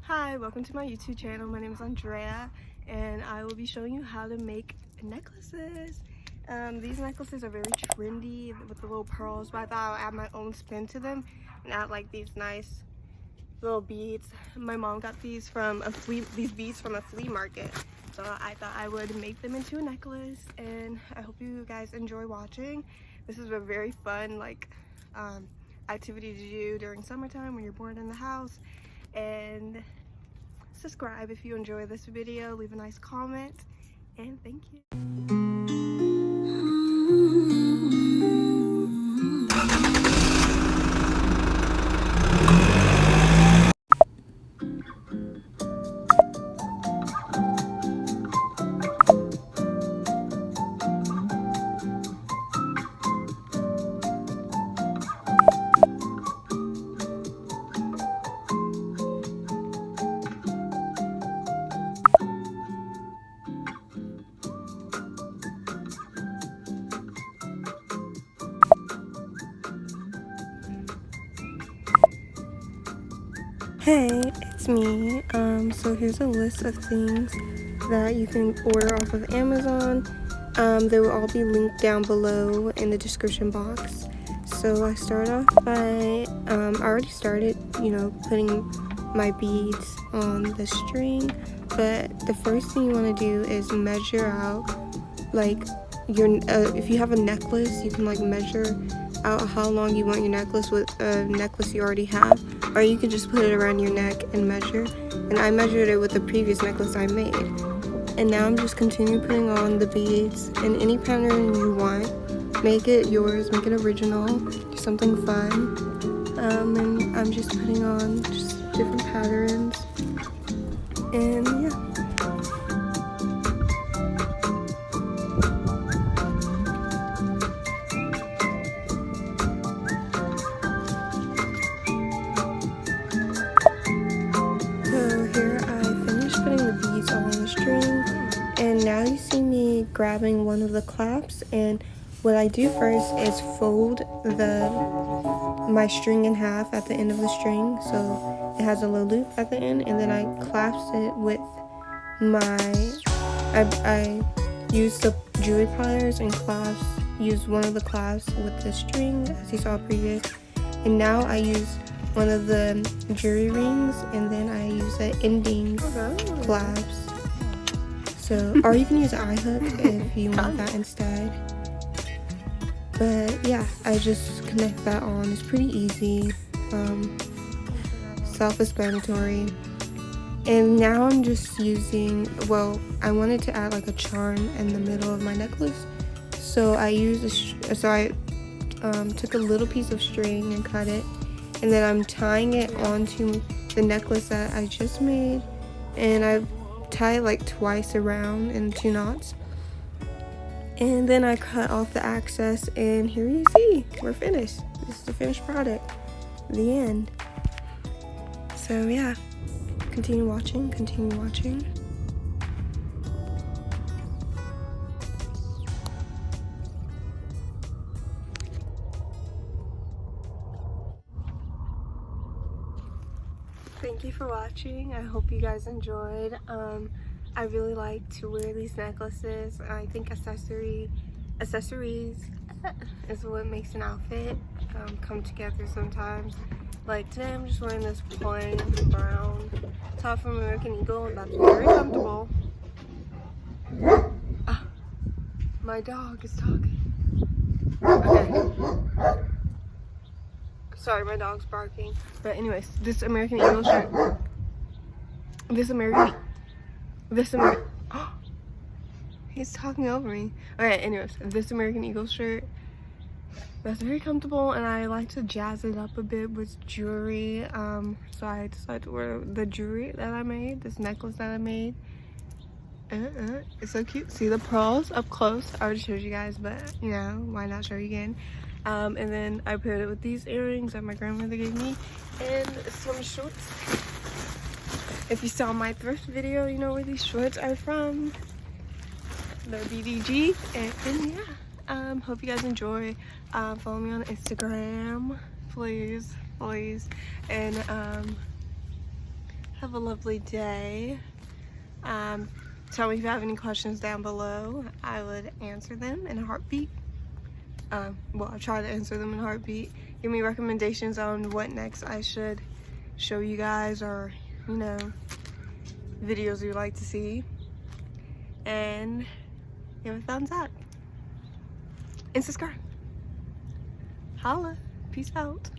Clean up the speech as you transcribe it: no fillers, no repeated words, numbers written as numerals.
Hi, welcome to my YouTube channel. My name is Andrea and I will be showing you how to make necklaces. These necklaces are very trendy with the little pearls, but I thought I would add my own spin to them and add like these nice little beads. My mom got these beads from a flea market, so I thought I would make them into a necklace, and I hope you guys enjoy watching. This is a very fun activity to do during summertime when you're bored in the house. And subscribe if you enjoy this video, leave a nice comment, and thank you. Hey, it's me. So here's a list of things that you can order off of Amazon. They will all be linked down below in the description box. So I start off by, I already started, putting my beads on the string. But the first thing you want to do is measure out, like, if you have a necklace, you can like measure out how long you want your necklace with a necklace you already have, or you can just put it around your neck and measure. And I measured it with the previous necklace I made, and now I'm just continuing putting on the beads in any pattern you want. Make it yours, make it original, do something fun. And I'm just putting on just different patterns, and yeah. And now you see me grabbing one of the clasps, and what I do first is fold my string in half at the end of the string, so it has a little loop at the end, and then I clasp it with I use the jewelry pliers and use one of the clasps with the string as you saw previous, and now I use one of the jewelry rings, and then I use the ending clasps. So, or you can use an eye hook if you want that instead. But yeah, I just connect that on. It's pretty easy, self-explanatory. And now I'm just using, I wanted to add like a charm in the middle of my necklace. So I took a little piece of string and cut it, and then I'm tying it onto the necklace that I just made, and I tie it like twice around in 2 knots, and then I cut off the excess, and here you see we're finished. This is the finished product, the end. So yeah, continue watching. Thank you for watching. I hope you guys enjoyed. I really like to wear these necklaces. I think accessories is what makes an outfit come together sometimes. Like today I'm just wearing this plain brown top from American Eagle, and that's very comfortable. My dog is talking. Okay. Sorry, my dog's barking. But anyways, this American Eagle shirt. He's talking over me. Okay, anyways, this American Eagle shirt, that's very comfortable, and I like to jazz it up a bit with jewelry. So I decided to wear the jewelry that I made, this necklace that I made. It's so cute. See the pearls up close. I already showed you guys, but why not show you again? And then I paired it with these earrings that my grandmother gave me, and some shorts. If you saw my thrift video, you know where these shorts are from. They're BDG, and yeah. Hope you guys enjoy. Follow me on Instagram, please, and Have a lovely day. Tell me if you have any questions down below. I would answer them in a heartbeat. Well, I try to answer them in a heartbeat. Give me recommendations on what next I should show you guys, or, you know, videos you'd like to see. And give a thumbs up. And subscribe. Holla. Peace out.